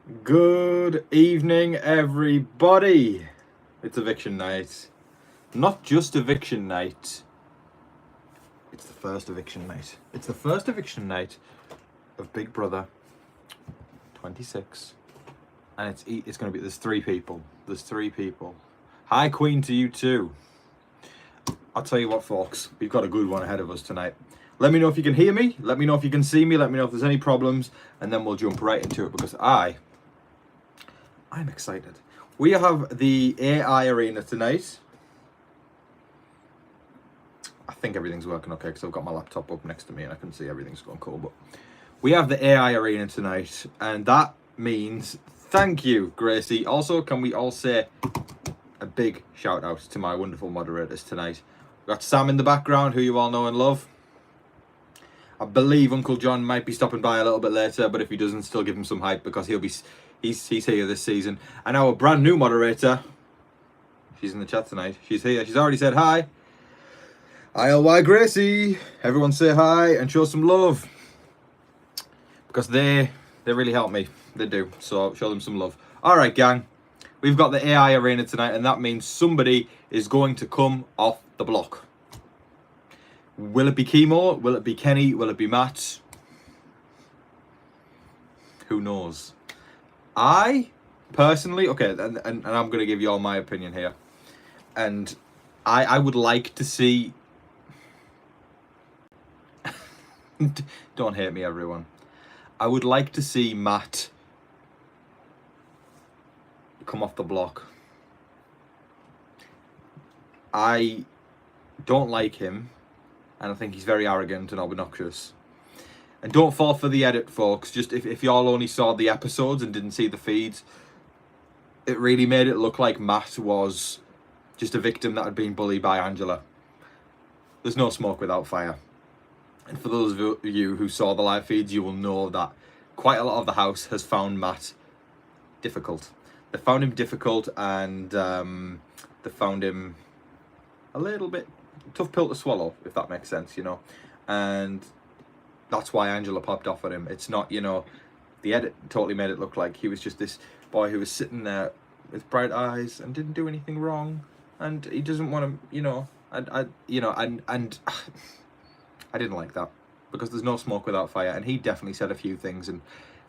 Good evening, everybody. It's eviction night. Not just eviction night. It's the first eviction night. It's the first eviction night of Big Brother 26. And it's going to be, there's three people. There's three people. Hi, Queen, to you too. I'll tell you what, folks. We've got a good one ahead of us tonight. Let me know if you can hear me. Let me know if you can see me. Let me know if there's any problems. And then we'll jump right into it because I'm excited. We have the AI arena tonight. I think everything's working okay because I've got my laptop up next to me and I can see everything's going cool. But we have the AI arena tonight, and that means thank you, Gracie. Also, can we all say a big shout out to my wonderful moderators tonight? We've got Sam in the background, who you all know and love. I believe Uncle John might be stopping by a little bit later, but if he doesn't, still give him some hype because he's here this season. And our brand new moderator, she's in the chat tonight. She's here. She's already said hi. ILY Gracie. Everyone say hi and show some love because they really help me. They do. So show them some love. All right, gang. We've got the AI arena tonight, and that means somebody is going to come off the block. Will it be Chemo? Will it be Kenny? Will it be Matt? Who knows? I personally, okay, and I'm going to give you all my opinion here. And I would like to see... Don't hate me, everyone. I would like to see Matt come off the block. I don't like him, and I think he's very arrogant and obnoxious. And don't fall for the edit, folks. Just if y'all only saw the episodes and didn't see the feeds, it really made it look like Matt was just a victim that had been bullied by Angela. There's no smoke without fire. And for those of you who saw the live feeds, you will know that quite a lot of the house has found Matt difficult. They found him difficult, and they found him a little bit tough pill to swallow, if that makes sense, you know. And that's why Angela popped off at him. It's not, you know, the edit totally made it look like he was just this boy who was sitting there with bright eyes and didn't do anything wrong, and he doesn't want to, you know, and I didn't like that because there's no smoke without fire, and he definitely said a few things and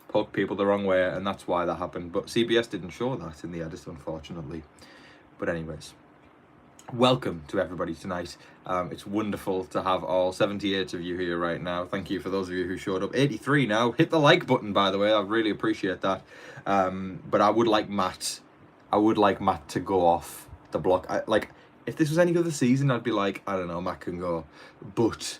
poked people the wrong way, and that's why that happened. But CBS didn't show that in the edit, unfortunately. But anyways, welcome to everybody tonight. It's wonderful to have all 78 of you here right now. Thank you for those of you who showed up. 83 now. Hit the like button, by the way. I really appreciate that. But I would like Matt to go off the block. Like, if this was any other season, I'd be like, I don't know, Matt can go. But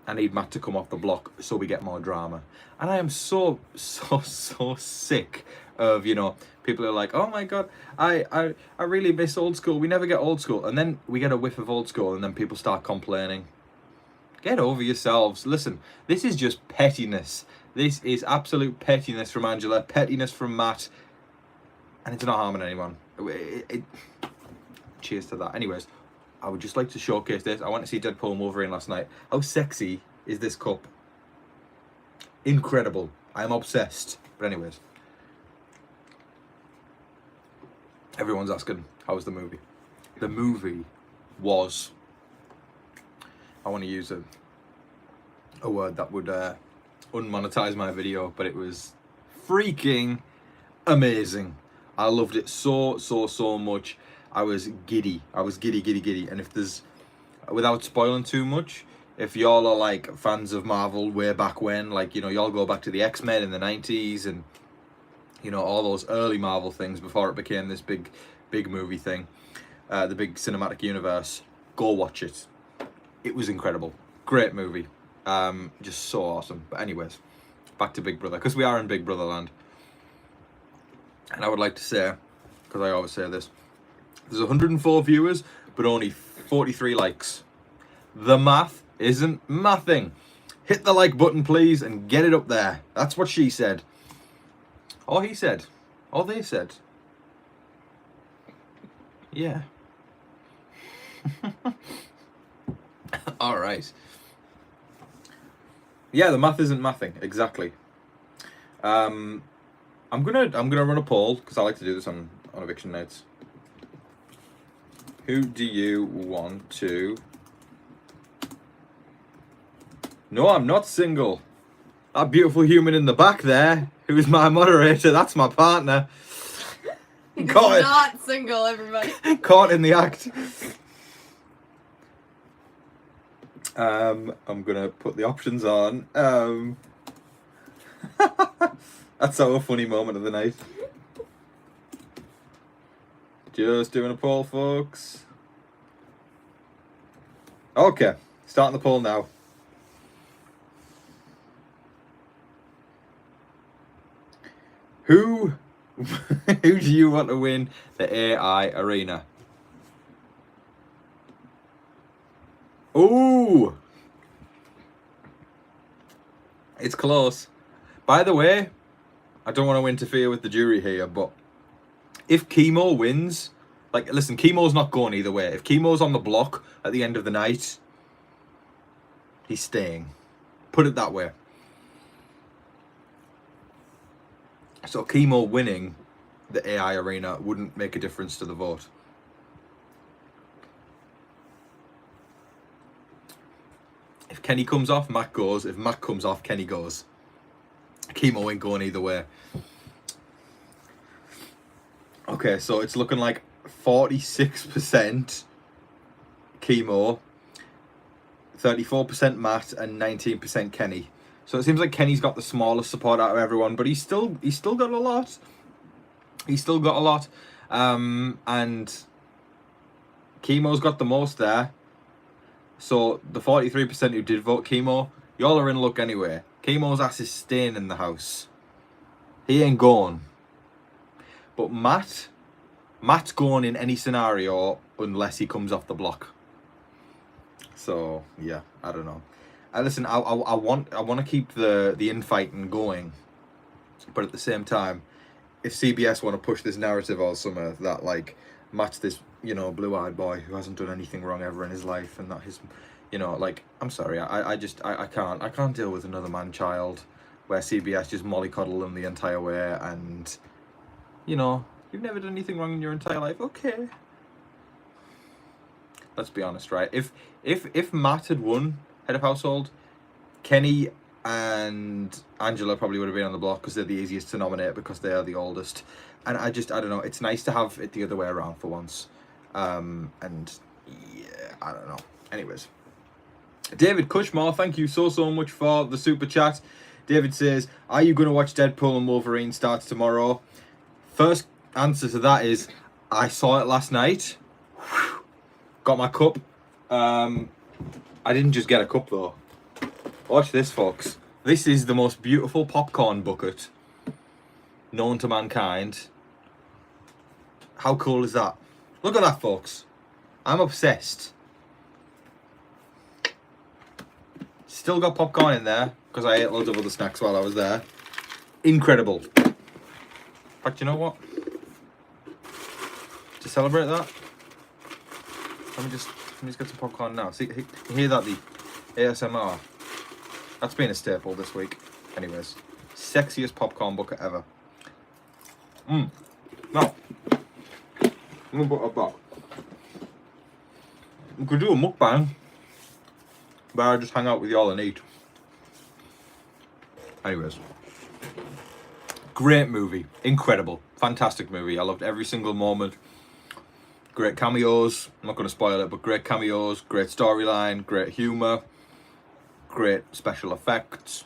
I need Matt to come off the block so we get more drama. And I am so sick of, you know, people are like, oh my god, I really miss old school. We never get old school. And then we get a whiff of old school and then people start complaining. Get over yourselves. Listen, this is just pettiness. This is absolute pettiness from Angela, pettiness from Matt. And it's not harming anyone. Cheers to that. Anyways, I would just like to showcase this. I went to see Deadpool and Wolverine last night. How sexy is this cup? Incredible. I'm obsessed. But anyways, everyone's asking, how was the movie? The movie was, I want to use a word that would unmonetize my video, but it was freaking amazing. I loved it so much. I was giddy. And if there's, without spoiling too much, if y'all are like fans of Marvel way back when, like, you know, y'all go back to the X-Men in the 90s and, you know, all those early Marvel things before it became this big movie thing, the big cinematic universe, go watch it. It was incredible. Great movie. Just so awesome. But anyways, back to Big Brother, because we are in Big Brother land. And I would like to say, because I always say this, there's 104 viewers, but only 43 likes. The math isn't mathing. Hit the like button, please, and get it up there. That's what she said. Or he said. Or they said. Yeah. All right. Yeah, the math isn't mathing. Exactly. I'm gonna run a poll because I like to do this on eviction nights. Who do you want to? No, I'm not single. That beautiful human in the back there, who is my moderator, that's my partner. He's not single, everybody. Caught in the act. I'm gonna put the options on. That's our funny moment of the night. Just doing a poll, folks. Okay, starting the poll now. Who do you want to win the AI arena? Ooh! It's close. By the way, I don't want to interfere with the jury here, but if Chemo wins, like, listen, Chemo's not going either way. If Chemo's on the block at the end of the night, he's staying. Put it that way. So Chemo winning the AI arena wouldn't make a difference to the vote. If Kenny comes off, Matt goes. If Matt comes off, Kenny goes. Chemo ain't going either way. Okay, so it's looking like 46% Chemo, 34% Matt, and 19% Kenny. So it seems like Kenny's got the smallest support out of everyone, but he's still got a lot. He's still got a lot. And Chemo's got the most there. So the 43% who did vote Chemo, y'all are in luck anyway. Chemo's ass is staying in the house. He ain't going. But Matt's going in any scenario unless he comes off the block. So yeah, I don't know. Listen, I want to keep the infighting going, but at the same time, if CBS want to push this narrative all summer that like Matt's this, you know, blue-eyed boy who hasn't done anything wrong ever in his life, and that his, you know, like, I'm sorry, I can't deal with another man-child where CBS just mollycoddle them the entire way, and, you know, you've never done anything wrong in your entire life. Okay, let's be honest, right? If Matt had won head of household, Kenny and Angela probably would have been on the block because they're the easiest to nominate because they are the oldest. And I don't know, it's nice to have it the other way around for once. And yeah, I don't know. Anyways, David Cushmore, thank you so much for the super chat. David says, are you going to watch Deadpool and Wolverine starts tomorrow? First answer to that is, I saw it last night. Got my cup. I didn't just get a cup though. Watch this, folks. This is the most beautiful popcorn bucket known to mankind. How cool is that? Look at that, folks. I'm obsessed. Still got popcorn in there because I ate loads of other snacks while I was there. Incredible. In fact, you know what? To celebrate that, let me just get some popcorn now. See, you hear that, the ASMR? That's been a staple this week. Anyways, sexiest popcorn bucket ever. Now, I'm gonna put it back. We could do a mukbang where I just hang out with y'all and eat. Anyways, great movie, incredible, fantastic movie. I loved every single moment. Great cameos. I'm not going to spoil it, but great cameos, great storyline, great humor, great special effects,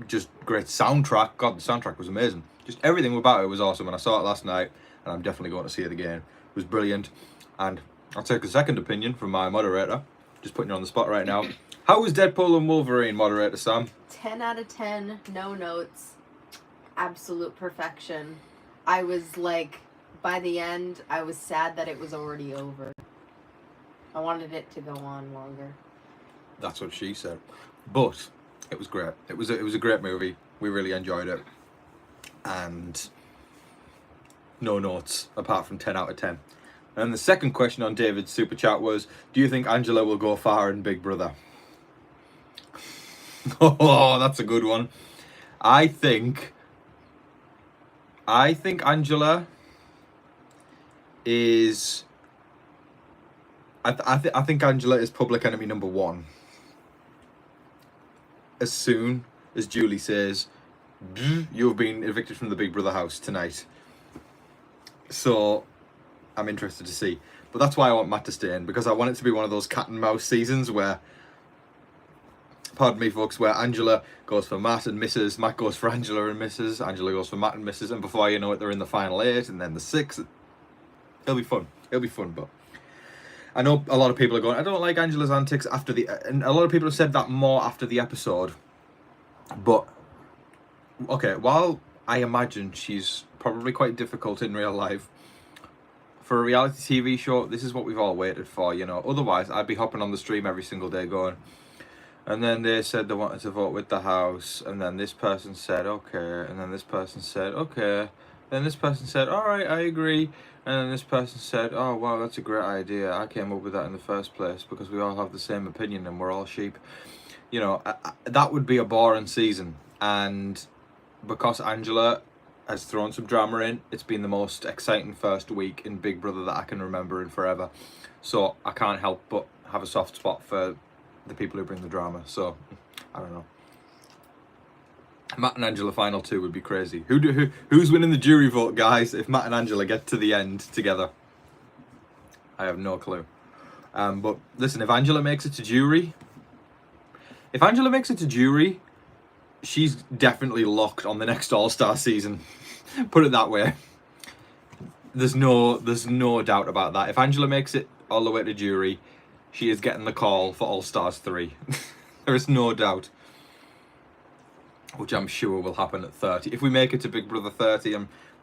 just great soundtrack. God, the soundtrack was amazing. Just everything about it was awesome, and I saw it last night, and I'm definitely going to see it again. It was brilliant, and I'll take a second opinion from my moderator. Just putting you on the spot right now. How was Deadpool and Wolverine, moderator Sam? 10 out of 10, no notes, absolute perfection. I was like, by the end, I was sad that it was already over. I wanted it to go on longer. That's what she said. But it was great. It was a great movie. We really enjoyed it. And no notes apart from 10 out of 10. And the second question on David's super chat was, do you think Angela will go far in Big Brother? Oh, that's a good one. I think I think Angela is. I think Angela is public enemy number one. As soon as Julie says, "You have been evicted from the Big Brother house tonight," so I'm interested to see. But that's why I want Matt to stay in, because I want it to be one of those cat and mouse seasons where, pardon me folks, where Angela goes for Matt and misses, Matt goes for Angela and misses, Angela goes for Matt and misses, and before you know it, they're in the final 8 and then the 6. It'll be fun. It'll be fun, but I know a lot of people are going, I don't like Angela's antics after the, and a lot of people have said that more after the episode. But okay, while I imagine she's probably quite difficult in real life, for a reality TV show, this is what we've all waited for, you know. Otherwise, I'd be hopping on the stream every single day going, and then they said they wanted to vote with the house, and then this person said, okay, and then this person said, okay, then this person said, all right, I agree, and then this person said, oh, wow, that's a great idea. I came up with that in the first place because we all have the same opinion and we're all sheep. You know, that would be a boring season, and because Angela has thrown some drama in, it's been the most exciting first week in Big Brother that I can remember in forever. So I can't help but have a soft spot for the people who bring the drama. So I don't know. Matt and Angela final 2 would be crazy. Who's winning the jury vote, guys, if Matt and Angela get to the end together? I have no clue. But listen, if Angela makes it to jury, she's definitely locked on the next All-Star season. Put it that way. There's no doubt about that. If Angela makes it all the way to jury, she is getting the call for All-Stars 3. There is no doubt. Which I'm sure will happen at 30. If we make it to Big Brother 30,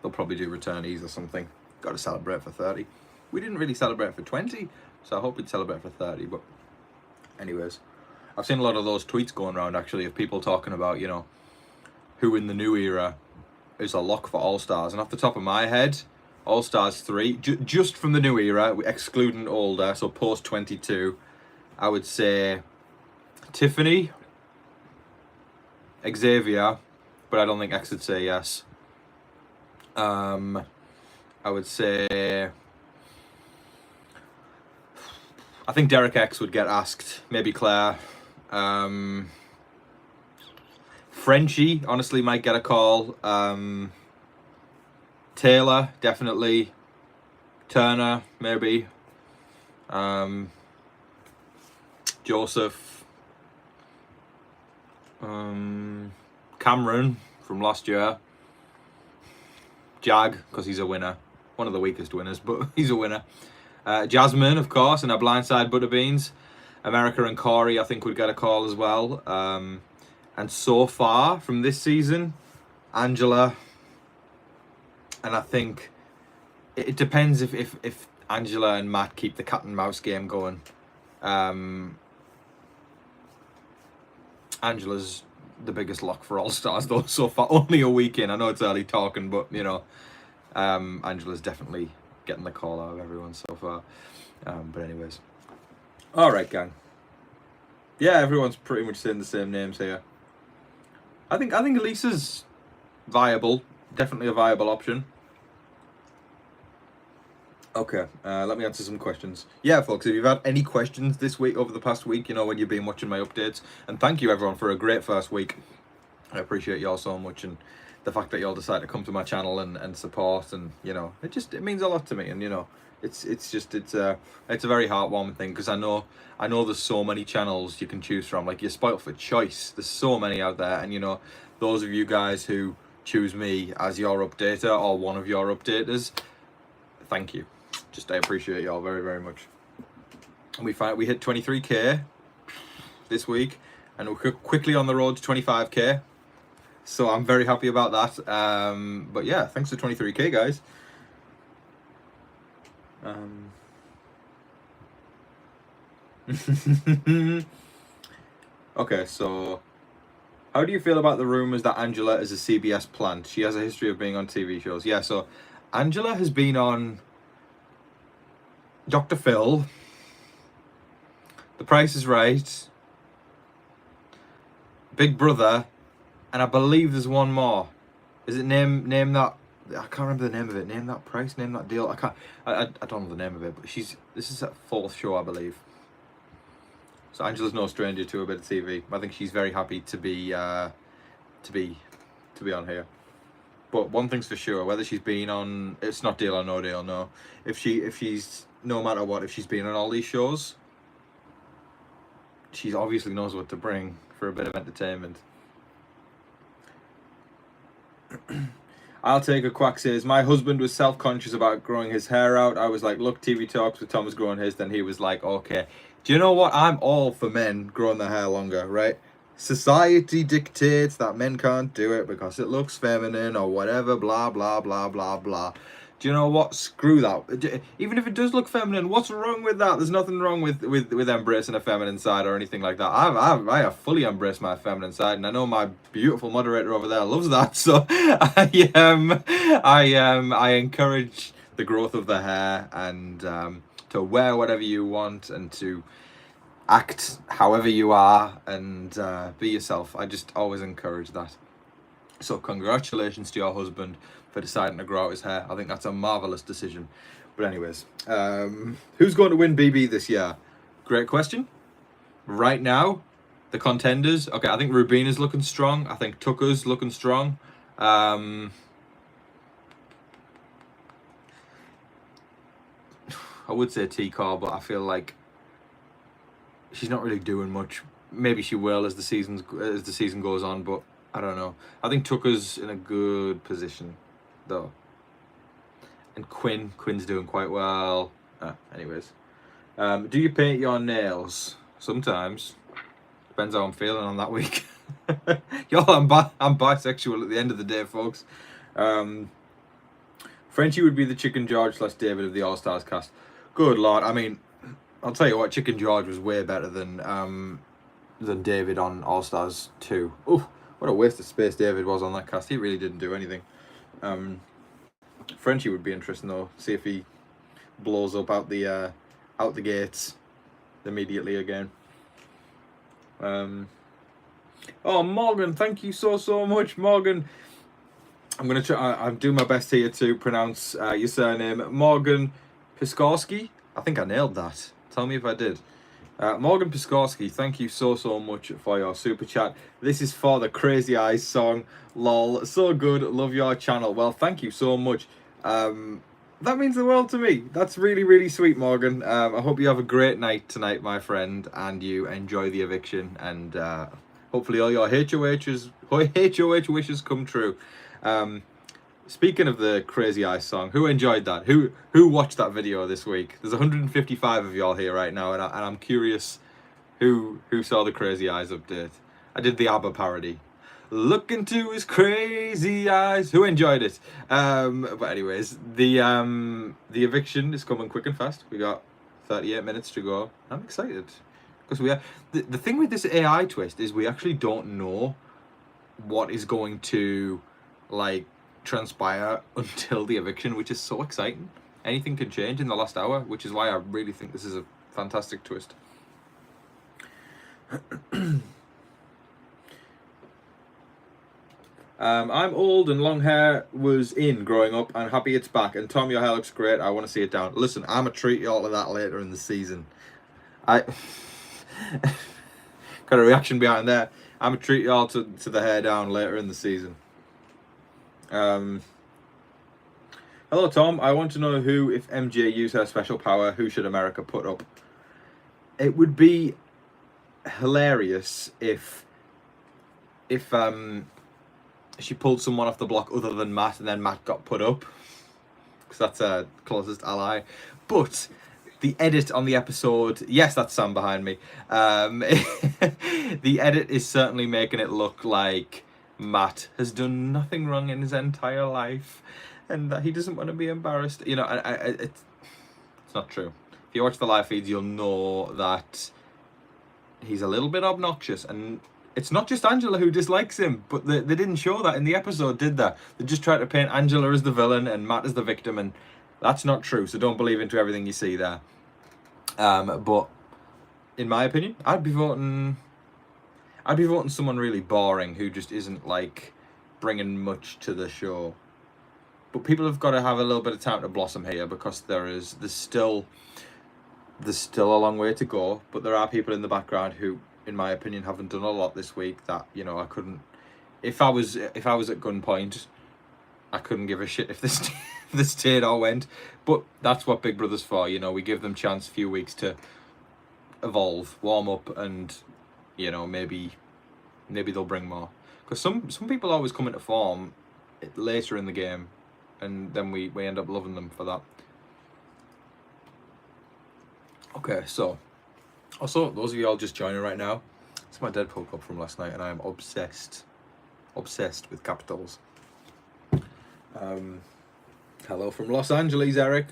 they'll probably do returnees or something. Got to celebrate for 30. We didn't really celebrate for 20, so I hope we'd celebrate for 30. But anyways, I've seen a lot of those tweets going around, actually, of people talking about, you know, who in the new era is a lock for All-Stars. And off the top of my head, All-Stars 3, just from the new era, excluding older, so post-22, I would say Tiffany, Xavier, but I don't think X would say yes. I would say, I think Derek X would get asked, maybe Claire. Frenchie, honestly, might get a call. Taylor, definitely. Turner, maybe. Joseph. Cameron from last year. Jag, because he's a winner. One of the weakest winners, but he's a winner. Jasmine, of course, and her blindside Butterbeans. America and Corey, I think, would get a call as well. And so far from this season, Angela. And I think it depends if Angela and Matt keep the cat and mouse game going. Angela's the biggest lock for All-Stars, though, so far. Only a week in. I know it's early talking, but, you know, Angela's definitely getting the call out of everyone so far. But anyways. All right, gang. Yeah, everyone's pretty much saying the same names here. I think Elisa's viable. Definitely a viable option. Okay, let me answer some questions. Yeah, folks, if you've had any questions this week, over the past week, you know, when you've been watching my updates, and thank you everyone for a great first week. I appreciate y'all so much, and the fact that y'all decide to come to my channel and support, and, you know, it means a lot to me, and, you know, it's a very heartwarming thing, because I know there's so many channels you can choose from. Like, you're spoilt for choice. There's so many out there, and, you know, those of you guys who choose me as your updater or one of your updaters, thank you. I appreciate y'all very, very much. And we hit 23k this week, and we're quickly on the road to 25k. So I'm very happy about that. But yeah, thanks to 23k, guys. Okay, so how do you feel about the rumors that Angela is a CBS plant? She has a history of being on TV shows. Yeah, so Angela has been on Dr. Phil, The Price is Right, Big Brother, and I believe there's one more. Is it name that I can't remember the name of it. Name that price. Name that deal. I don't know the name of it. But this is her 4th show, I believe. So Angela's no stranger to a bit of TV. I think she's very happy to be on here. But one thing's for sure, whether she's been on, it's not Deal or No Deal, no. If she's no matter what, if she's been on all these shows, she obviously knows what to bring for a bit of entertainment. I'll take a quack says, my husband was self-conscious about growing his hair out. I was like, look, TV talks with Thomas growing his. Then he was like, okay. Do you know what? I'm all for men growing their hair longer, right? Society dictates that men can't do it because it looks feminine or whatever, blah, blah, blah, blah, blah. Do you know what? Screw that. Even if it does look feminine, what's wrong with that? There's nothing wrong with embracing a feminine side or anything like that. I have fully embraced my feminine side, and I know my beautiful moderator over there loves that. So I encourage the growth of the hair and to wear whatever you want and to act however you are and be yourself. I just always encourage that. So congratulations to your husband for deciding to grow out his hair. I think that's a marvellous decision. But anyways, who's going to win BB this year? Great question. Right now, the contenders. Okay, I think Rubina's looking strong. I think Tucker's looking strong. I would say T-Car, but I feel like she's not really doing much. Maybe she will as the season goes on, but I don't know. I think Tucker's in a good position, though. And Quinn's doing quite well. Anyways, do you paint your nails? Sometimes. Depends how I'm feeling on that week. Y'all, I'm bisexual at the end of the day, folks. Frenchie would be the Chicken George / David of the All Stars cast. Good Lord, I mean, I'll tell you what, Chicken George was way better than David on All Stars 2. Ooh, what a waste of space David was on that cast. He really didn't do anything. Frenchie would be interesting though. See if he blows up out the gates immediately again. Oh, Morgan, thank you so much, Morgan. I'm gonna try. I'm doing my best here to pronounce your surname, Morgan Piskorski. I think I nailed that. Tell me if I did. Morgan Piskorski, thank you so much for your super chat. This is for the Crazy Eyes song. Lol, so good. Love your channel. Well, thank you so much. That means the world to me. That's really sweet, Morgan. I hope you have a great night tonight, my friend, and you enjoy the eviction, and hopefully all your HOH wishes come true. Speaking of the Crazy Eyes song, who enjoyed that? Who watched that video this week? There's 155 of y'all here right now, and I'm curious who saw the Crazy Eyes update. I did the ABBA parody. Look into his crazy eyes. Who enjoyed it? But anyways, the eviction is coming quick and fast. We got 38 minutes to go. I'm excited because we are. The thing with this AI twist is we actually don't know what is going to transpire until the eviction, which is so exciting. Anything can change in the last hour, which is why I really think this is a fantastic twist. I'm old and long hair was in growing up and happy it's back. And Tom, your hair looks great. I want to see it down. Listen, I'm going to treat you all to that later in the season. Got a reaction behind there. I'm going to treat you all to the hair down later in the season. Hello, Tom. I want to know who, if MJ used her special power, who should America put up? It would be hilarious if she pulled someone off the block other than Matt, and then Matt got put up, because that's her closest ally. But the edit on the episode, yes, that's Sam behind me. The edit is certainly making it look like Matt has done nothing wrong in his entire life, and that he doesn't want to be embarrassed. You know, it's not true. If you watch the live feeds, you'll know that he's a little bit obnoxious, and it's not just Angela who dislikes him, but they didn't show that in the episode, did they? They just tried to paint Angela as the villain and Matt as the victim, and that's not true, so don't believe into everything you see there. But in my opinion, I'd be voting someone really boring who just isn't bringing much to the show. But people have got to have a little bit of time to blossom here, because there's still a long way to go. But there are people in the background who, in my opinion, haven't done a lot this week that, you know, I couldn't. If I was at gunpoint, I couldn't give a shit if this this stayed or went. But that's what Big Brother's for, you know. We give them chance, few weeks to evolve, warm up, and, you know, maybe they'll bring more. Because some people always come into form later in the game, and then we end up loving them for that. Okay, so also, those of you all just joining right now, it's my Deadpool cup from last night, and I am obsessed with capitals. Hello from Los Angeles, Eric.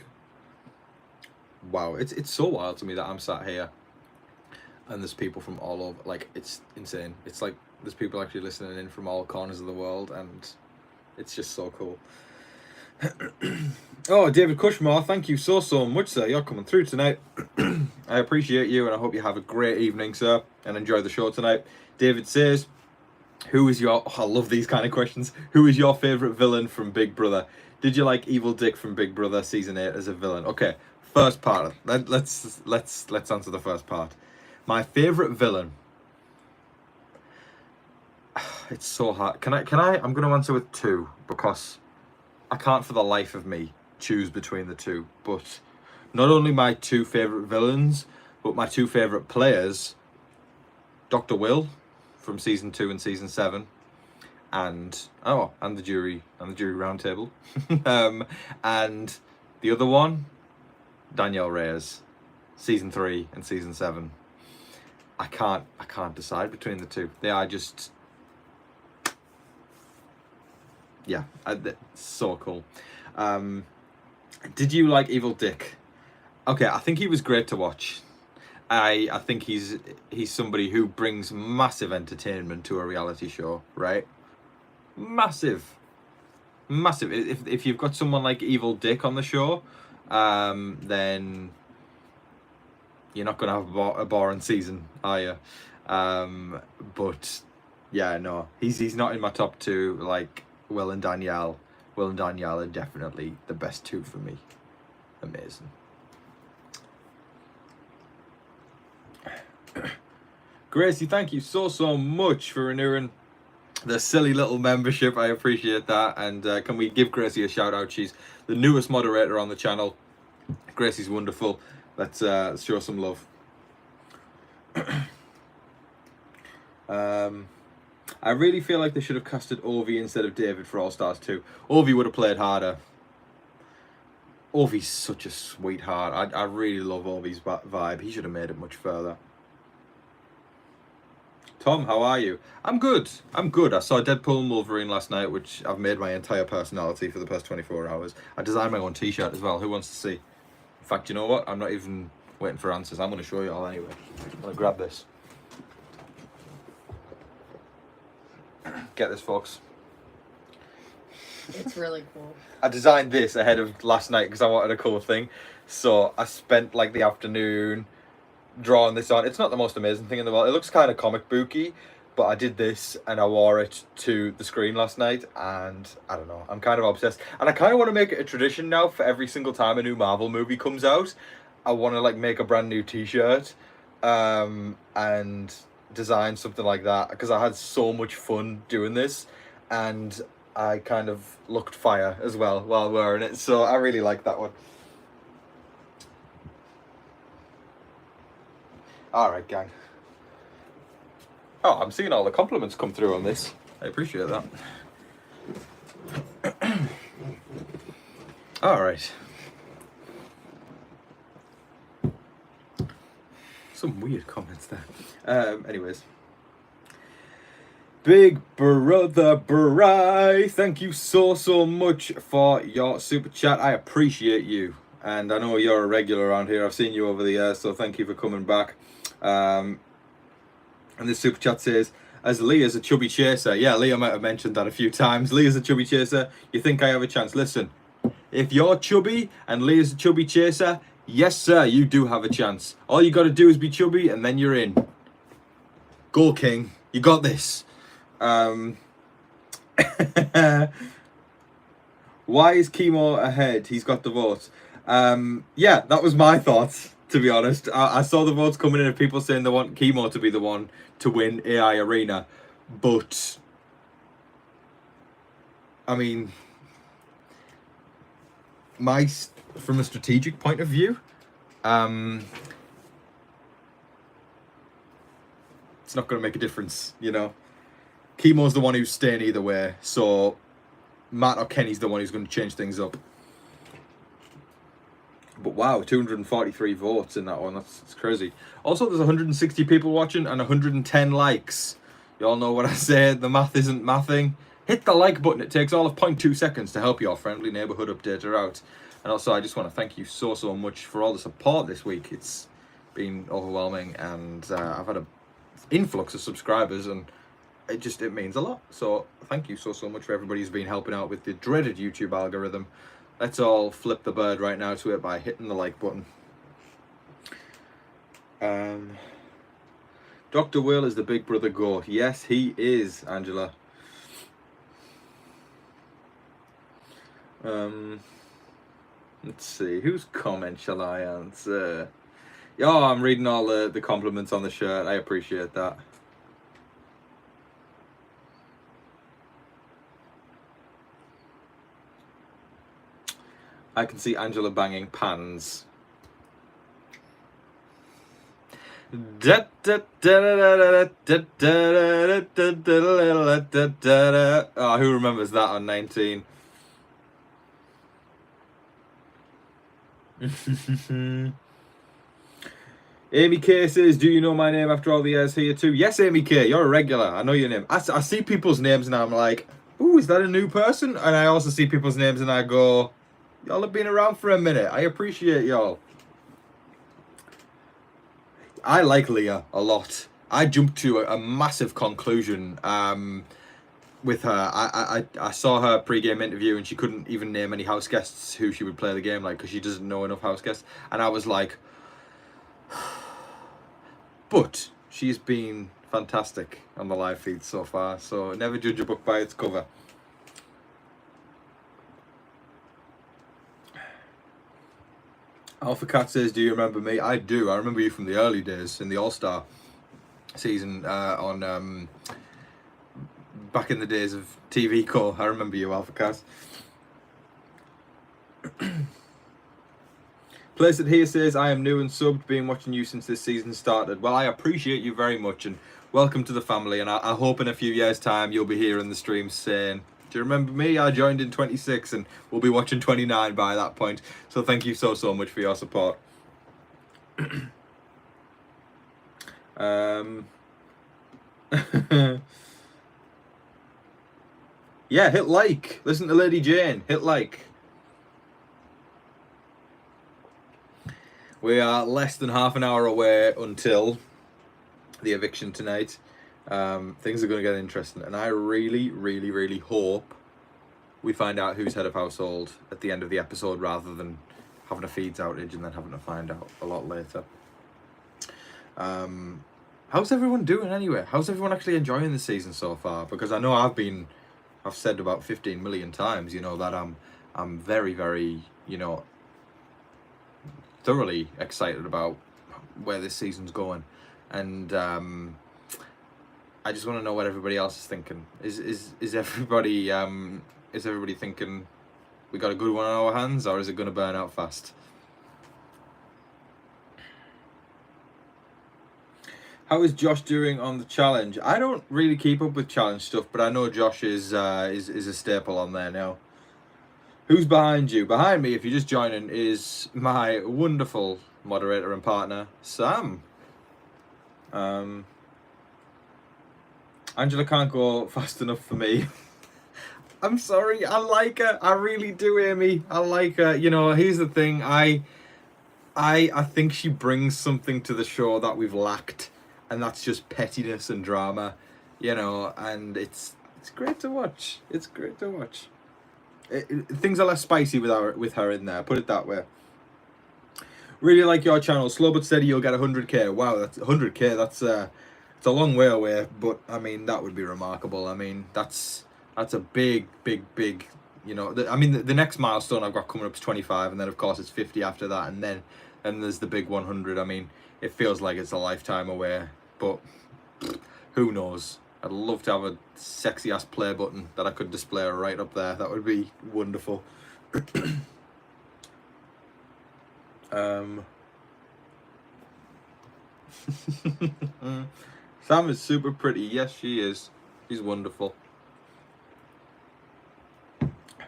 Wow, it's so wild to me that I'm sat here and there's people from all over. Like, it's insane. It's like there's people actually listening in from all corners of the world, and it's just so cool. Oh, David Cushmore, thank you so much, sir. You're coming through tonight. I appreciate you, and I hope you have a great evening, sir, and enjoy the show tonight. David says, who is your... Oh, I love these kind of questions. Who is your favourite villain from Big Brother? Did you like Evil Dick from Big Brother Season 8 as a villain? Okay, first part. Let's answer the first part. My favourite villain... It's so hard. Can I? I'm going to answer with two, because I can't for the life of me choose between the two. But not only my two favourite villains, but my two favourite players, Dr. Will from Season 2 and Season 7, and the jury roundtable. And the other one, Danielle Reyes, Season 3 and Season 7. I can't decide between the two. They are just... Yeah, so cool. Did you like Evil Dick? Okay, I think he was great to watch. I think he's somebody who brings massive entertainment to a reality show, right? Massive. If you've got someone like Evil Dick on the show, then you're not gonna have a boring season, are you? But yeah, no, he's not in my top two. Like Will and Danielle are definitely the best two for me. Amazing. Gracie, thank you so much for renewing the silly little membership. I appreciate that. And can we give Gracie a shout out? She's the newest moderator on the channel. Gracie's wonderful. Let's show some love. I really feel like they should have casted Ovi instead of David for All Stars 2. Ovi would have played harder. Ovi's such a sweetheart. I really love Ovi's vibe. He should have made it much further. Tom, how are you? I'm good. I saw Deadpool and Wolverine last night, which I've made my entire personality for the past 24 hours. I designed my own t-shirt as well. Who wants to see? In fact, you know what? I'm not even waiting for answers. I'm going to show you all anyway. I'm going to grab this. Get this, folks. It's really cool. I designed this ahead of last night because I wanted a cool thing. So I spent like the afternoon drawing this on. It's not the most amazing thing in the world. It looks kind of comic booky, but I did this and I wore it to the screen last night, and I don't know, I'm kind of obsessed. And I kind of want to make it a tradition now for every single time a new Marvel movie comes out. I want to like make a brand new t-shirt and design something like that, because I had so much fun doing this, and I kind of looked fire as well while wearing it, so I really like that one. Alright, gang. Oh, I'm seeing all the compliments come through on this. I appreciate that. Alright. Some weird comments there. Anyways. Big Brother Bry, thank you so much for your super chat. I appreciate you. And I know you're a regular around here. I've seen you over the years, so thank you for coming back. And this super chat says, as Leah's a chubby chaser. Yeah, Leah might have mentioned that a few times. Leah's a chubby chaser. You think I have a chance? Listen, if you're chubby and Leah's a chubby chaser, yes, sir, you do have a chance. All you got to do is be chubby, and then you're in. Go, King. You got this. Why is Chemo ahead? He's got the votes. Yeah, that was my thoughts, to be honest. I saw the votes coming in of people saying they want Chemo to be the one to win AI Arena. But, I mean, from a strategic point of view, it's not going to make a difference, you know. Chemo's the one who's staying either way, so Matt or Kenny's the one who's going to change things up. But wow, 243 votes in that one. That's crazy. Also, there's 160 people watching and 110 likes. You all know what I say. The math isn't mathing. Hit the like button. It takes all of 0.2 seconds to help your friendly neighborhood updater out. And also, I just want to thank you so much for all the support this week. It's been overwhelming, and I've had an influx of subscribers, and it means a lot. So thank you so much for everybody who's been helping out with the dreaded YouTube algorithm. Let's all flip the bird right now to it by hitting the like button. Dr. Will is the big brother goat. Yes, he is, Angela. Let's see, whose comment shall I answer? Oh, I'm reading all the compliments on the shirt. I appreciate that. I can see Angela banging pans. Oh, who remembers that on 19? Amy K says, do you know my name after all the years here too? Yes, Amy K, you're a regular. I know your name. I see people's names and I'm like, ooh, is that a new person? And I also see people's names and I go, y'all have been around for a minute. I appreciate y'all. I like Leah a lot. I jumped to a massive conclusion with her. I saw her pre-game interview and she couldn't even name any house guests who she would play the game like, because she doesn't know enough house guests. And I was like, but she's been fantastic on the live feed so far. So never judge a book by its cover. Alpha Cat says, do you remember me? I do. I remember you from the early days in the All-Star season on back in the days of TV Call. I remember you, Alpha Cat. Place it here says, I am new and subbed, been watching you since this season started. Well, I appreciate you very much and welcome to the family. And I hope in a few years' time you'll be here in the stream saying, do you remember me? I joined in 26 and we'll be watching 29 by that point. So thank you so much for your support. Yeah, hit like. Listen to Lady Jane. Hit like. We are less than half an hour away until the eviction tonight. Things are going to get interesting, and I really hope we find out who's head of household at the end of the episode rather than having a feeds outage and then having to find out a lot later. How's everyone doing anyway? How's everyone actually enjoying the season so far? Because I know I've said about 15 million times, you know, that I'm very, you know, thoroughly excited about where this season's going, and I just want to know what everybody else is thinking. Is everybody thinking we got a good one on our hands, or is it going to burn out fast? How is Josh doing on the challenge? I don't really keep up with challenge stuff, but I know Josh is a staple on there now. Who's behind you? Behind me, if you're just joining, is my wonderful moderator and partner, Sam. Angela can't go fast enough for me. I'm sorry, I like her. I really do, Amy. I like her. You know, here's the thing. I think she brings something to the show that we've lacked, and that's just pettiness and drama, you know, and it's great to watch. It's great to watch. Things are less spicy with her in there, put it that way. Really like your channel. Slow but steady, you'll get 100k. Wow, that's 100k. That's it's a long way away, but I mean that would be remarkable. I mean that's a big You know, I mean, the next milestone I've got coming up is 25, and then of course it's 50 after that, and then there's the big 100. I mean, it feels like it's a lifetime away, but who knows? I'd love to have a sexy ass play button that I could display right up there. That would be wonderful. Sam is super pretty. Yes, she is. She's wonderful.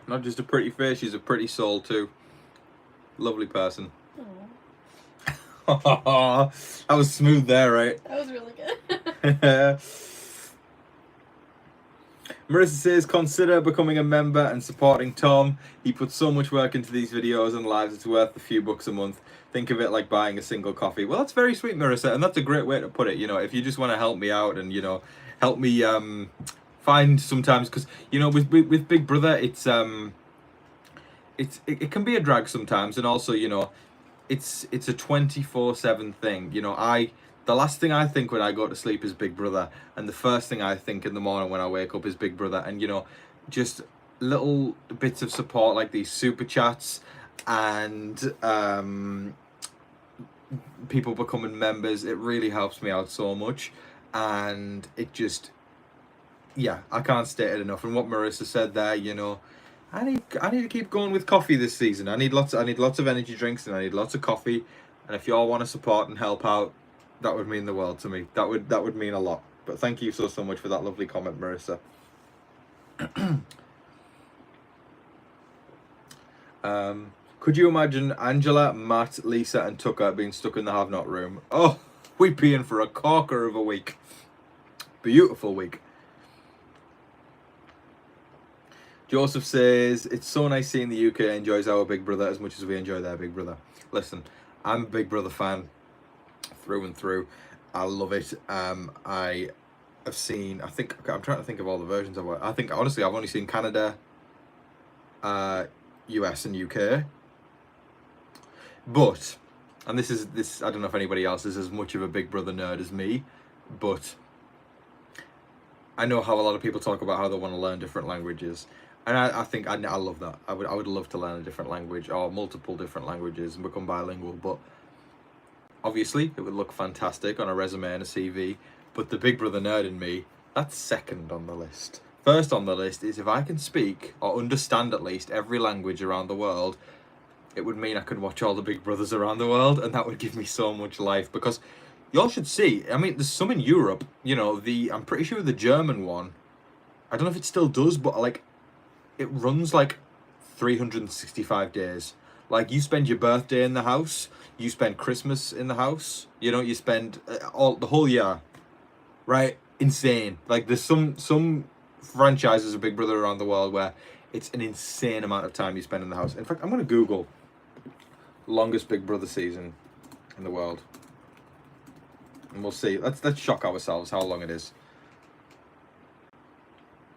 Not just a pretty face, she's a pretty soul too. Lovely person. That was smooth there, right? That was really good. Marissa says, consider becoming a member and supporting Tom. He puts so much work into these videos and lives, it's worth a few bucks a month. Think of it like buying a single coffee. Well, that's very sweet, Marissa, and that's a great way to put it. You know, if you just want to help me out and, you know, help me find sometimes, because, you know, with Big Brother, it can be a drag sometimes, and also, you know, it's a 24/7 thing. You know, the last thing I think when I go to sleep is Big Brother, and the first thing I think in the morning when I wake up is Big Brother. And, you know, just little bits of support like these super chats and people becoming members, it really helps me out so much. And it just, yeah, I can't state it enough. And what Marissa said there, you know, I need to keep going with coffee this season. I need lots of energy drinks, and I need lots of coffee. And if you all want to support and help out, that would mean the world to me. That would mean a lot. But thank you so much for that lovely comment, Marissa. Could you imagine Angela, Matt, Lisa, and Tucker being stuck in the have not room? Oh, we'd be in for a corker of a week. Beautiful week. Joseph says, it's so nice seeing the UK enjoys our Big Brother as much as we enjoy their Big Brother. Listen, I'm a Big Brother fan through and through. I love it. I have seen, I'm trying to think of all the versions of it. I think, honestly, I've only seen Canada, US and UK. But, and this, I don't know if anybody else is as much of a Big Brother nerd as me, but I know how a lot of people talk about how they want to learn different languages. And I think I love that. I would love to learn a different language or multiple different languages and become bilingual. But obviously, it would look fantastic on a resume and a CV. But the Big Brother nerd in me, that's second on the list. First on the list is if I can speak or understand at least every language around the world, it would mean I could watch all the Big Brothers around the world, and that would give me so much life. Because y'all should see, I mean, there's some in Europe, you know, I'm pretty sure the German one, I don't know if it still does, but like, it runs like 365 days. Like, you spend your birthday in the house, you spend Christmas in the house, you know, you spend the whole year, right? Insane. Like, there's some franchises of Big Brother around the world where it's an insane amount of time you spend in the house. In fact, I'm going to Google longest Big Brother season in the world. And we'll see. Let's shock ourselves how long it is.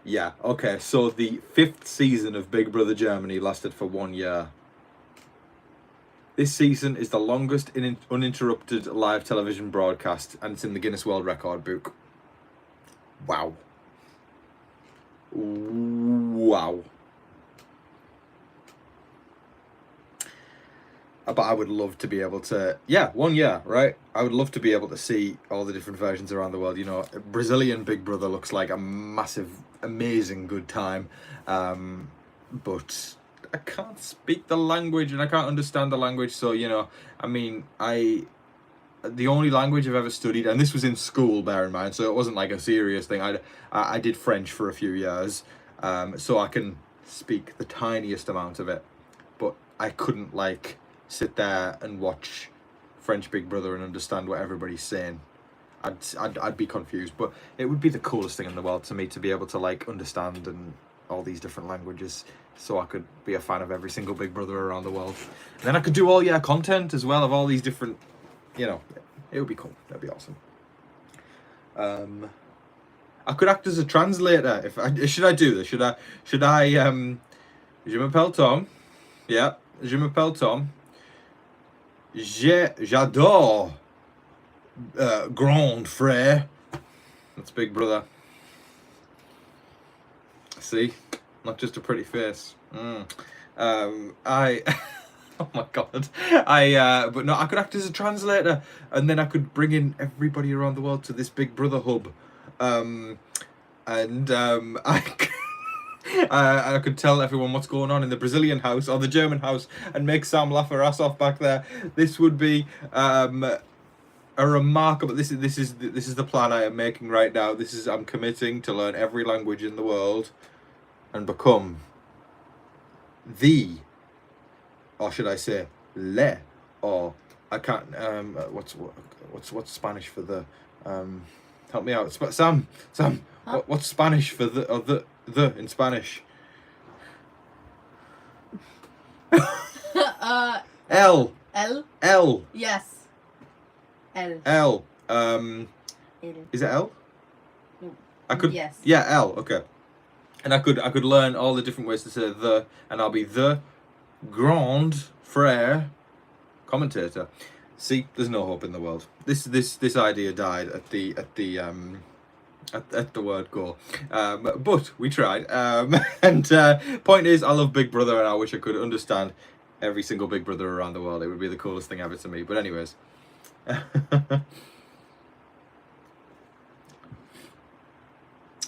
Yeah, okay, so the 5th season of Big Brother Germany lasted for 1 year. This season is the longest uninterrupted live television broadcast, and it's in the Guinness World Record book. Wow. Wow. But I would love to be able to, 1 year, right? I would love to be able to see all the different versions around the world. You know, Brazilian Big Brother looks like a massive, amazing good time. But I can't speak the language and I can't understand the language. So, you know, I mean, the only language I've ever studied, and this was in school, bear in mind, so it wasn't like a serious thing. I did French for a few years, so I can speak the tiniest amount of it. But I couldn't, like, sit there and watch French Big Brother and understand what everybody's saying. I'd be confused, but it would be the coolest thing in the world to me to be able to like understand and all these different languages, so I could be a fan of every single Big Brother around the world. And then I could do all year content as well of all these different, you know, it would be cool. That'd be awesome. I could act as a translator. Should I do this? Should I je m'appelle Tom. Yeah, je m'appelle Tom. J'adore grand frère. That's Big Brother. See? Not just a pretty face. I oh my god, but no, I could act as a translator, and then I could bring in everybody around the world to this Big Brother hub, and I could tell everyone what's going on in the Brazilian house or the German house, and make Sam laugh her ass off back there. This would be a remarkable. This is the plan I am making right now. I'm committing to learn every language in the world, and become the, or should I say, le, or I can't. What's Spanish for the? Help me out, Sam. Huh? What's Spanish for the, or the in Spanish? L. L? L. Yes. L. L. L. Is it L? I could. Yes. Yeah, L. Okay. And I could learn all the different ways to say the, and I'll be the grand frère commentator. See, there's no hope in the world. This idea died at the word go, but we tried. And point is, I love Big Brother, and I wish I could understand every single Big Brother around the world. It would be the coolest thing ever to me. But anyways.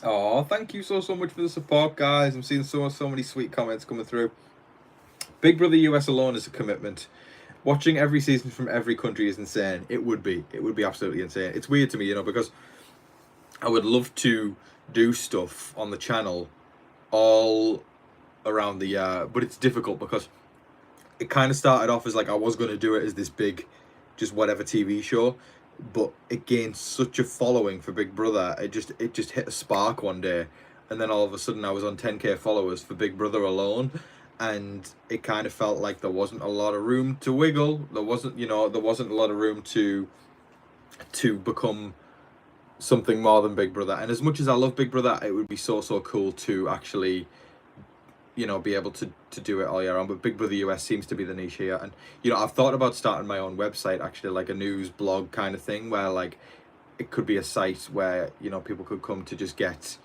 Oh, thank you so much for the support, guys. I'm seeing so many sweet comments coming through. Big Brother US alone is a commitment. Watching every season from every country is insane. It would be absolutely insane. It's weird to me, because I would love to do stuff on the channel all around the year, but it's difficult because it kind of started off as like I was going to do it as this big, just whatever TV show, but it gained such a following for Big Brother. It just hit a spark one day, and then all of a sudden I was on 10k followers for Big Brother alone, and it kind of felt like there wasn't a lot of room to wiggle. There wasn't a lot of room to become something more than Big Brother. And as much as I love Big Brother, it would be so cool to actually be able to do it all year round. But Big Brother US seems to be the niche here, and I've thought about starting my own website, actually, like a news blog kind of thing, where like it could be a site where people could come to just get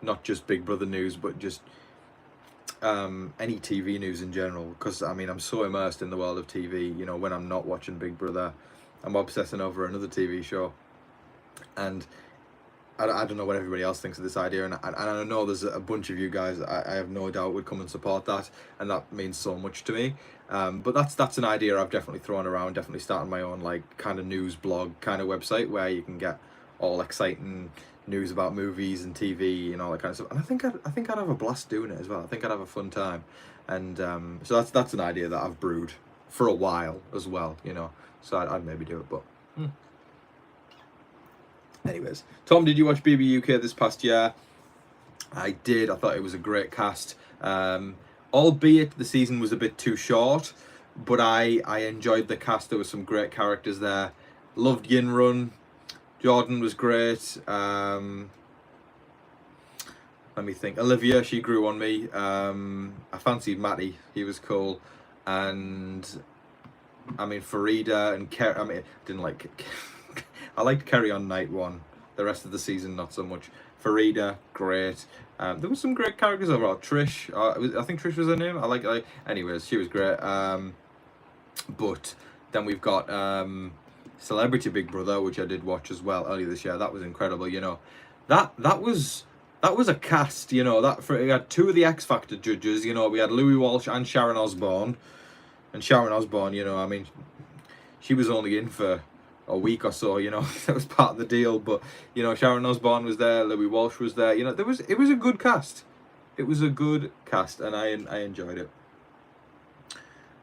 not just Big Brother news, but just any TV news in general, because I'm so immersed in the world of TV. When I'm not watching Big Brother, I'm obsessing over another TV show, and I don't know what everybody else thinks of this idea, and I know there's a bunch of you guys I have no doubt would come and support that, and that means so much to me. But that's an idea I've definitely thrown around, definitely starting my own like kind of news blog kind of website where you can get all exciting news about movies and TV and all that kind of stuff. And I think I'd have a blast doing it as well. I think I'd have a fun time, and so that's an idea that I've brewed for a while as well, so I'd maybe do it, but. Anyways, Tom, did you watch BB UK this past year? I did. I thought it was a great cast, albeit the season was a bit too short, but I enjoyed the cast. There were some great characters there. Loved Yin Run. Jordan was great. Let me think. Olivia, she grew on me. I fancied Matty. He was cool. And Farida and Kerry. I didn't like I liked Kerry on night one. The rest of the season, not so much. Farida, great. There was some great characters overall. Trish, I think Trish was her name. Anyways, she was great. But then we've got Celebrity Big Brother, which I did watch as well earlier this year. That was incredible. That was a cast. We had two of the X Factor judges. We had Louis Walsh and Sharon Osbourne. And Sharon Osbourne, she was only in for a week or so, that was part of the deal, but Sharon Osbourne was there, Louis Walsh was there, it was a good cast. It was a good cast, and I enjoyed it.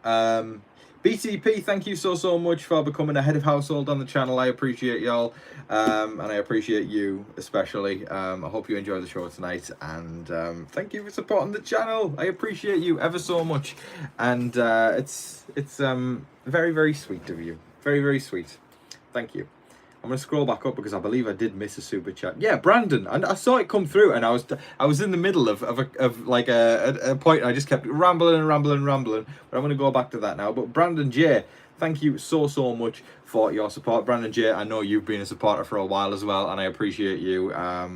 BTP, thank you so much for becoming a head of household on the channel. I appreciate y'all, and I appreciate you especially. I hope you enjoy the show tonight, and thank you for supporting the channel. I appreciate you ever so much, and it's very sweet of you. Very sweet. Thank you. I'm gonna scroll back up because I believe I did miss a super chat. Yeah, Brandon, and I saw it come through, and I was in the middle of like a point. And I just kept rambling. But I'm gonna go back to that now. But Brandon J, thank you so much for your support, Brandon J. I know you've been a supporter for a while as well, and I appreciate you.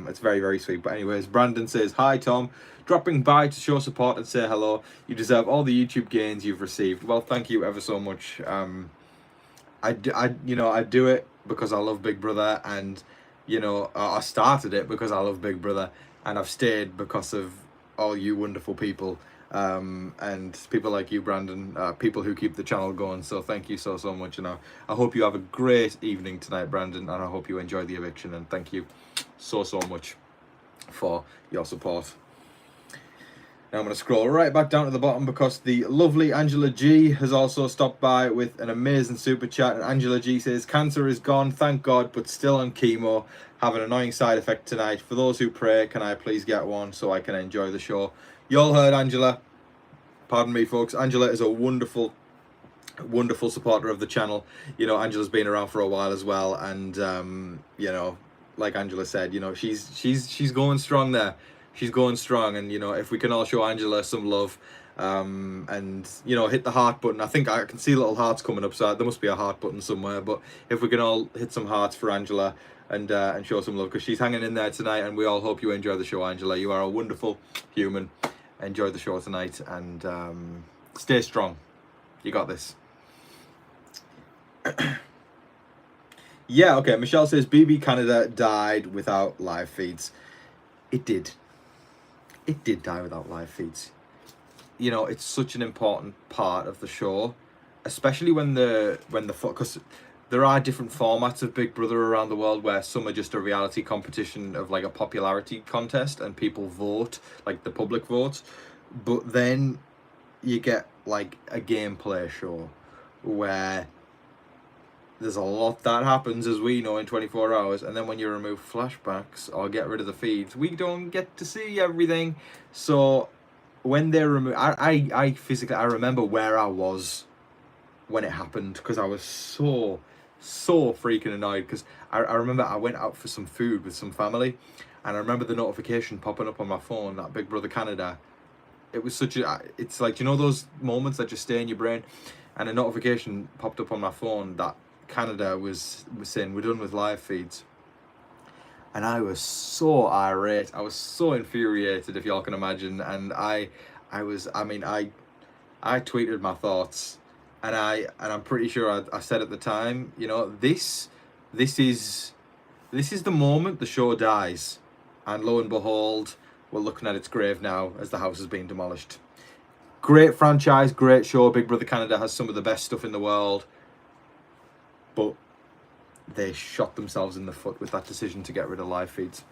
It's very sweet. But anyways, Brandon says, "Hi Tom, dropping by to show support and say hello. You deserve all the YouTube gains you've received." Well, thank you ever so much. I do it because I love Big Brother, and I started it because I love Big Brother, and I've stayed because of all you wonderful people, and people like you, Brandon, people who keep the channel going. So thank you so much, and I hope you have a great evening tonight, Brandon, and I hope you enjoy the eviction, and thank you so much for your support. Now I'm going to scroll right back down to the bottom because the lovely Angela G has also stopped by with an amazing super chat. And Angela G says, "Cancer is gone, thank God, but still on chemo. Have an annoying side effect tonight. For those who pray, can I please get one so I can enjoy the show?" You all heard Angela. Pardon me, folks. Angela is a wonderful supporter of the channel. Angela's been around for a while as well, and like Angela said, she's going strong there. She's going strong, and if we can all show Angela some love, and hit the heart button. I think I can see little hearts coming up, so there must be a heart button somewhere. But if we can all hit some hearts for Angela and show some love, because she's hanging in there tonight, and we all hope you enjoy the show, Angela. You are a wonderful human. Enjoy the show tonight, and stay strong. You got this. Yeah, okay. Michelle says BB Canada died without live feeds. It did. It did die without live feeds. It's such an important part of the show, especially when because there are different formats of Big Brother around the world, where some are just a reality competition of like a popularity contest and people vote, like the public votes. But then you get like a gameplay show where there's a lot that happens, as we know, in 24 hours, and then when you remove flashbacks or get rid of the feeds, we don't get to see everything. So when they remove, I physically, I remember where I was when it happened, because I was so freaking annoyed, because I remember I went out for some food with some family, and I remember the notification popping up on my phone that Big Brother Canada. It was it's like, those moments that just stay in your brain, and a notification popped up on my phone that Canada was saying we're done with live feeds, and I was so irate. I was so infuriated, if y'all can imagine. And I tweeted my thoughts, and I'm pretty sure I said at the time, this is the moment the show dies, and lo and behold, we're looking at its grave now as the house is being demolished. Great franchise, great show. Big Brother Canada has some of the best stuff in the world. But they shot themselves in the foot with that decision to get rid of live feeds.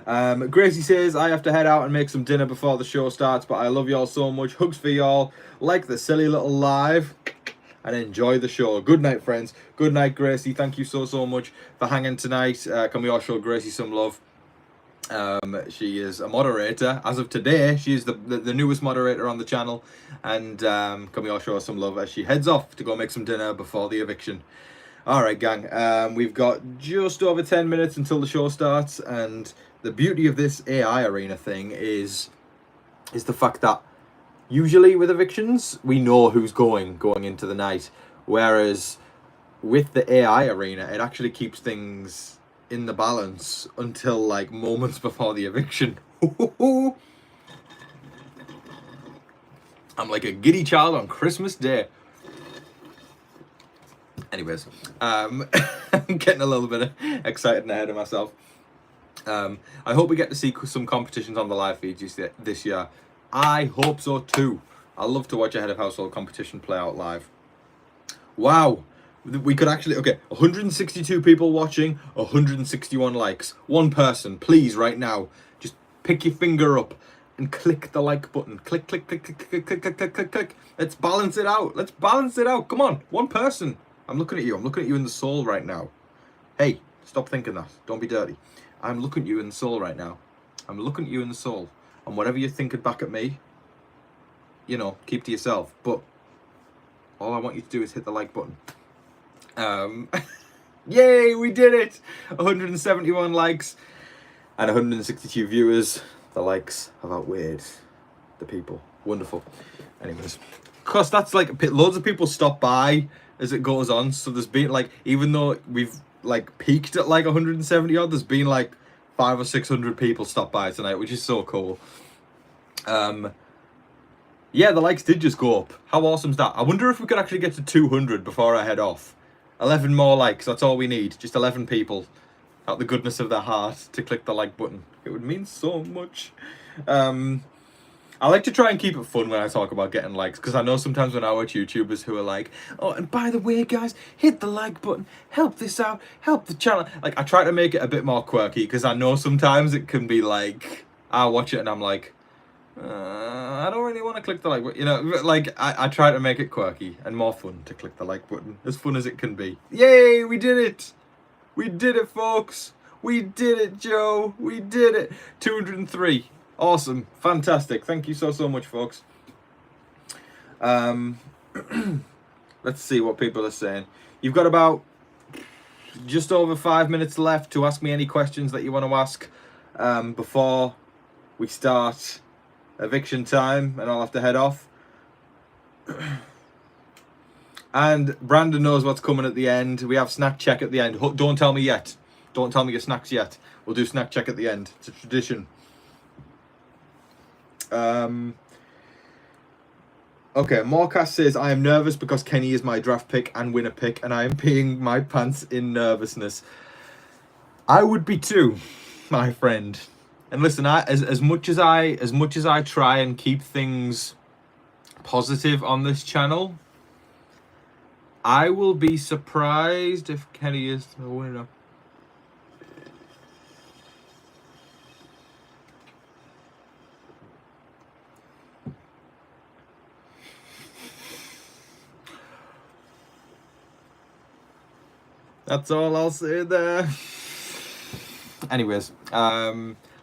Gracie says, "I have to head out and make some dinner before the show starts, but I love y'all so much. Hugs for y'all. Like the silly little live, and enjoy the show." Good night, friends. Good night, Gracie. Thank you so much for hanging tonight. Can we all show Gracie some love? She is a moderator as of today. She is the newest moderator on the channel, and can we all show her some love as she heads off to go make some dinner before the eviction. All right, gang, we've got just over 10 minutes until the show starts, and the beauty of this AI arena thing is the fact that usually with evictions we know who's going into the night, whereas with the AI arena it actually keeps things in the balance until like moments before the eviction. I'm like a giddy child on Christmas Day. Anyways, I'm getting a little bit excited ahead of myself. I hope we get to see some competitions on the live feeds this year. I hope so too. I love to watch a head of household competition play out live. Wow. We could actually, okay, 162 people watching, 161 likes. One person, please, right now, just pick your finger up and click the like button. Click. Let's balance it out. Come on, one person. I'm looking at you. I'm looking at you in the soul right now. Hey, stop thinking that. Don't be dirty. I'm looking at you in the soul right now. I'm looking at you in the soul. And whatever you're thinking back at me, keep to yourself. But all I want you to do is hit the like button. Yay, we did it! 171 likes and 162 viewers. The likes have outweighed the people. Wonderful. Anyways, cause that's like loads of people stop by as it goes on. So there's been like, even though we've like peaked at like 170 odd, there's been like 500 or 600 people stop by tonight, which is so cool. Yeah, the likes did just go up. How awesome is that? I wonder if we could actually get to 200 before I head off. 11 more likes, that's all we need. Just 11 people out the goodness of their heart to click the like button. It would mean so much. I like to try and keep it fun when I talk about getting likes, because I know sometimes when I watch YouTubers who are like, oh, and by the way, guys, hit the like button, help this out, help the channel. Like, I try to make it a bit more quirky, because I know sometimes it can be like, I watch it and I'm like, I don't really want to click the like button, you know, like, I try to make it quirky and more fun to click the like button, as fun as it can be. Yay, we did it! We did it, folks! We did it, Joe! We did it! 203. Awesome. Fantastic. Thank you so much, folks. Let's see what people are saying. You've got about just over 5 minutes left to ask me any questions that you want to ask before we start eviction time, and I'll have to head off. And Brandon knows what's coming at the end. We have snack check at the end. Don't tell me yet. Don't tell me your snacks yet. We'll do snack check at the end. It's a tradition. Okay, Morcast says, I am nervous because Kenny is my draft pick and winner pick, and I am peeing my pants in nervousness. I would be too, my friend. And listen, as much as I try and keep things positive on this channel, I will be surprised if Kenny is the winner. That's all I'll say there. Anyways,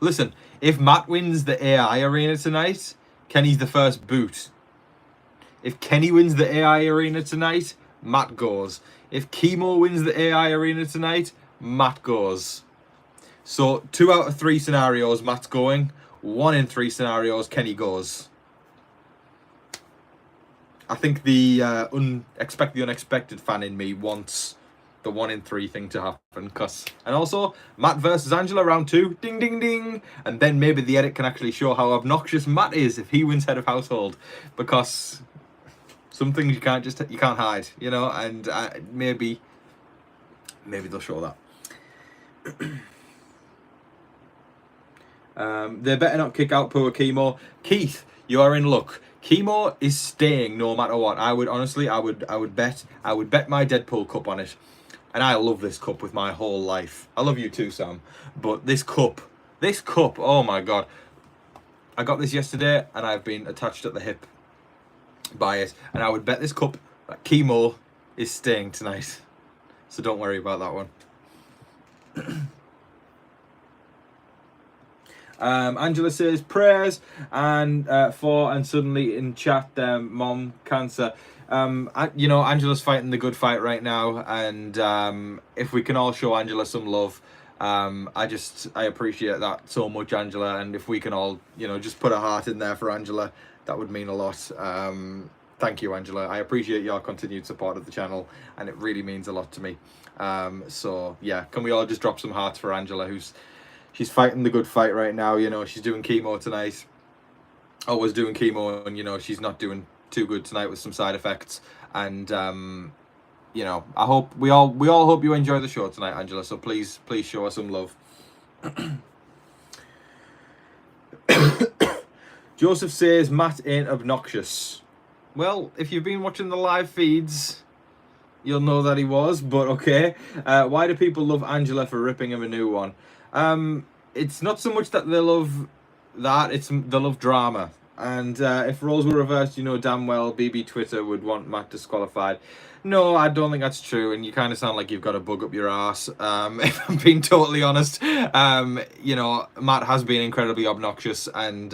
listen, if Matt wins the AI arena tonight, Kenny's the first boot. If Kenny wins the AI arena tonight, Matt goes. If Chemo wins the AI arena tonight, Matt goes. So 2 out of 3 scenarios, Matt's going. 1 in 3 scenarios, Kenny goes. I think the unexpected fan in me wants the 1 in 3 thing to happen, and also Matt versus Angela round 2, ding ding ding, and then maybe the edit can actually show how obnoxious Matt is if he wins head of household, because some things you can't hide, you know, and maybe they'll show that. They better not kick out poor Chemo. Keith, you are in luck. Chemo is staying no matter what. I would honestly, I would bet my Deadpool cup on it. And I love this cup with my whole life. I love you too, Sam. But this cup, oh my God. I got this yesterday and I've been attached at the hip by it. And I would bet this cup that Chemo is staying tonight. So don't worry about that one. Angela says prayers and suddenly in chat mom cancer. You know, Angela's fighting the good fight right now, and if we can all show Angela some love, I appreciate that so much, Angela, and if we can all, you know, just put a heart in there for Angela, that would mean a lot. Thank you, Angela. I appreciate your continued support of the channel, and it really means a lot to me. So yeah, can we all just drop some hearts for Angela, she's fighting the good fight right now. You know, she's doing chemo tonight. Always doing chemo, and you know, she's not doing too good tonight with some side effects. And you know, I hope we all hope you enjoy the show tonight, Angela. So please show us some love. Joseph says Matt ain't obnoxious. Well, if you've been watching the live feeds, you'll know that he was, but okay. Why do people love Angela for ripping him a new one? It's not so much that they love that, it's they love drama. And if roles were reversed, you know damn well BB Twitter would want Matt disqualified. No, I don't think that's true, and you kind of sound like you've got a bug up your ass, if I'm being totally honest. You know, Matt has been incredibly obnoxious, and,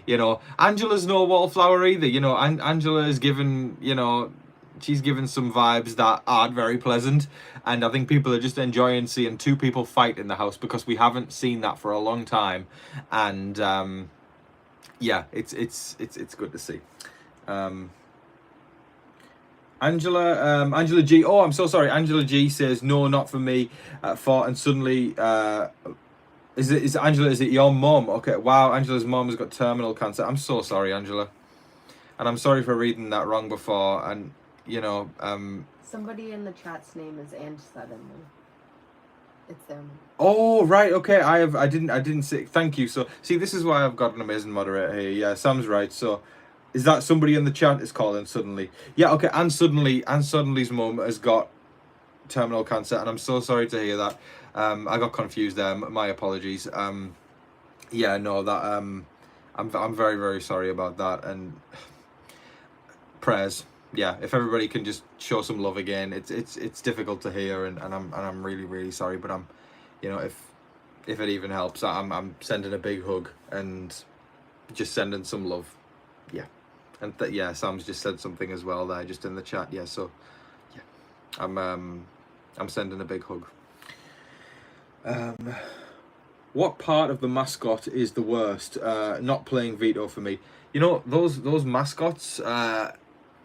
you know, Angela's no wallflower either. You know, Angela is given, you know, she's given some vibes that aren't very pleasant, and I think people are just enjoying seeing two people fight in the house because we haven't seen that for a long time, and yeah, it's good to see. Angela G. Oh, I'm so sorry. Angela G says no, not for me. Fought and suddenly. Is it Angela? Is it your mom? Okay. Wow, Angela's mom has got terminal cancer. I'm so sorry, Angela, and I'm sorry for reading that wrong before. And you know, Somebody in the chat's name is Ange Suddenly. It's them. Oh right, okay. I didn't say. Thank you. So see, this is why I've got an amazing moderator here. Yeah, Sam's right. So. Is that somebody in the chat is calling suddenly? Yeah, okay. And suddenly's mum has got terminal cancer, and I'm so sorry to hear that. I got confused there. My apologies. Yeah, no, that I'm very very sorry about that. And prayers. Yeah, if everybody can just show some love again. It's difficult to hear, and I'm really really sorry. But I'm, you know, if it even helps, I'm sending a big hug and just sending some love. Yeah. And yeah, Sam's just said something as well there, just in the chat. Yeah, so yeah, I'm sending a big hug. What part of the mascot is the worst? Not playing Vito for me. You know, those mascots.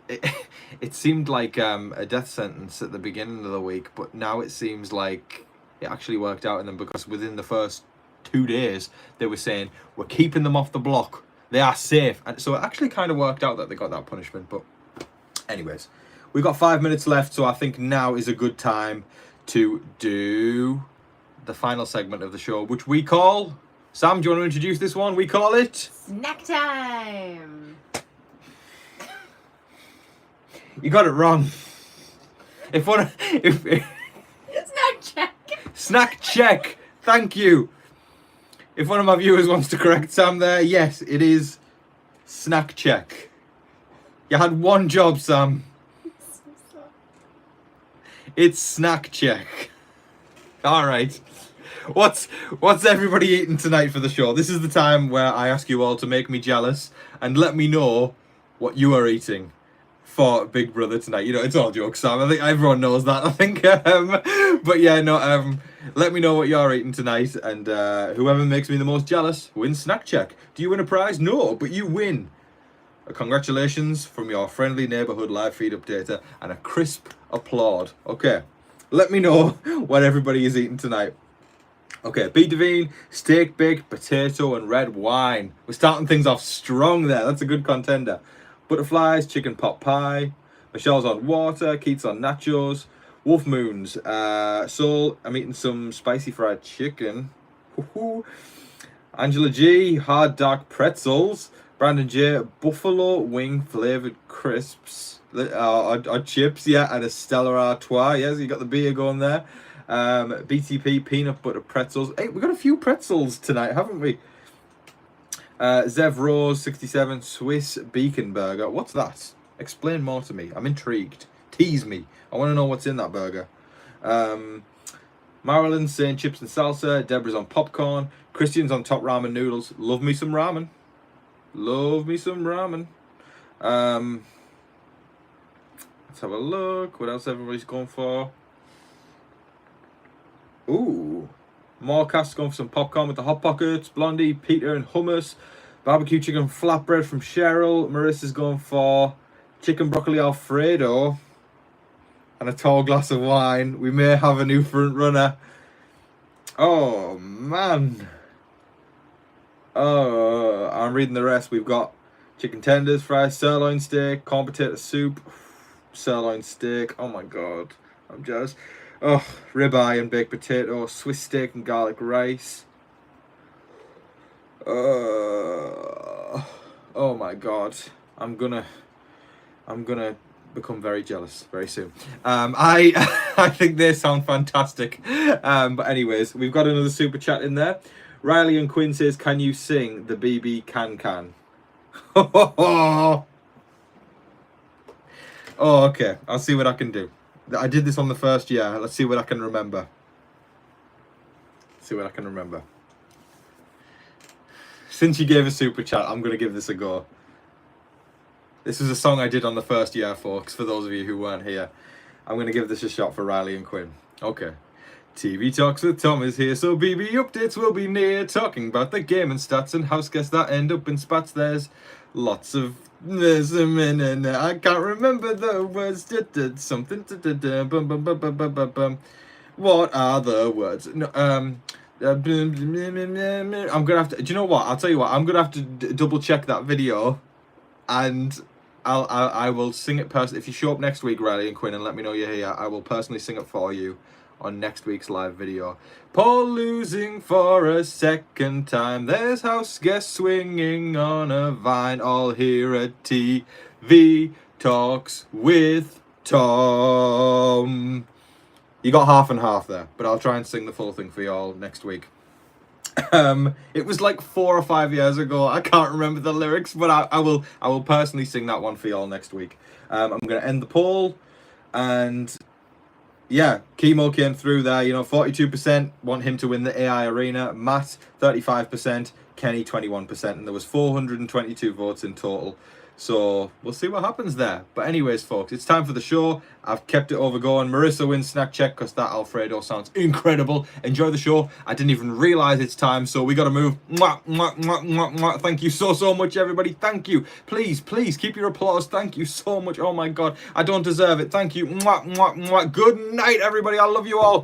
It seemed like a death sentence at the beginning of the week, but now it seems like it actually worked out in them, because within the first 2 days they were saying we're keeping them off the block. They are safe, and so it actually kind of worked out that they got that punishment. But anyways, we've got 5 minutes left, so I think now is a good time to do the final segment of the show, which we call... Sam, do you want to introduce this one? We call it... Snack time! You got it wrong. Snack check! Snack check! Thank you! If one of my viewers wants to correct Sam there, yes, it is snack check. You had one job, Sam. It's snack check. All right. What's everybody eating tonight for the show? This is the time where I ask you all to make me jealous and let me know what you are eating for Big Brother tonight. You know, it's all jokes, Sam. I think everyone knows that. I think, but yeah, no. Let me know what you're eating tonight, and whoever makes me the most jealous wins snack check. Do you win a prize? No, but you win a congratulations from your friendly neighborhood live feed updater and a crisp applaud. Okay, let me know what everybody is eating tonight. Okay, B. Devine, steak, baked potato, and red wine. We're starting things off strong there. That's a good contender. Butterflies, chicken pot pie. Michelle's on water. Keith's on nachos. Wolf Moons. Soul, I'm eating some spicy fried chicken. Woohoo. Angela G, hard dark pretzels. Brandon J, buffalo wing flavored crisps. Or chips, yeah, and a Stella Artois. Yes, you got the beer going there. BTP, peanut butter pretzels. Hey, we got a few pretzels tonight, haven't we? Zev Rose 67, Swiss Beacon Burger. What's that? Explain more to me. I'm intrigued. Tease me. I want to know what's in that burger. Marilyn's saying chips and salsa. Deborah's on popcorn. Christian's on top ramen noodles. Love me some ramen. Love me some ramen. Let's have a look. What else everybody's going for? Ooh. Morecast's going for some popcorn with the Hot Pockets. Blondie, Peter, and hummus. Barbecue chicken flatbread from Cheryl. Marissa's going for chicken broccoli Alfredo. And a tall glass of wine. We may have a new front runner. Oh, man. Oh, I'm reading the rest. We've got chicken tenders, fries, sirloin steak, corn potato soup, sirloin steak. Oh, my God. I'm jealous. Oh, ribeye and baked potato, Swiss steak and garlic rice. Oh my God. I'm gonna become very jealous very soon. I think they sound fantastic. But anyways, we've got another super chat in there. Riley and Quinn says, "Can you sing the BB Can?" Oh, okay. I'll see what I can do. I did this on the first year. Let's see what I can remember. Since you gave a super chat, I'm going to give this a go. This is a song I did on the first year, folks, for those of you who weren't here. I'm going to give this a shot for Riley and Quinn. Okay. TV Talks with Tom is here, so BB updates will be near. Talking about the game and stats and house guests that end up in spats. There's lots of... There's a minute, I can't remember the words. Something... What are the words? No, I'm gonna have to... Do you know what? I'll tell you what. I'm gonna have to double check that video, and I will sing it personally. If you show up next week, Riley and Quinn, and let me know you're here, I will personally sing it for you on next week's live video. Paul losing for a second time. There's house guests swinging on a vine. All here at TV Talks with Tom. You got half and half there, but I'll try and sing the full thing for y'all next week. It was like 4 or 5 years ago. I can't remember the lyrics, but I will personally sing that one for y'all next week. I'm gonna end the poll, and yeah, Chemo came through there. 42% want him to win the AI arena. Matt 35%, Kenny 21%, and there was 422 votes in total. So we'll see what happens there. But anyways, folks, it's time for the show. I've kept it overgoing. Marissa wins snack check because that Alfredo sounds incredible. Enjoy the show. I didn't even realize it's time, so we got to move. Mwah, mwah, mwah, mwah, mwah. Thank you so much, everybody. Thank you. Please keep your applause. Thank you so much. Oh my God, I don't deserve it. Thank you. Mwah, mwah, mwah. Good night, everybody. I love you all.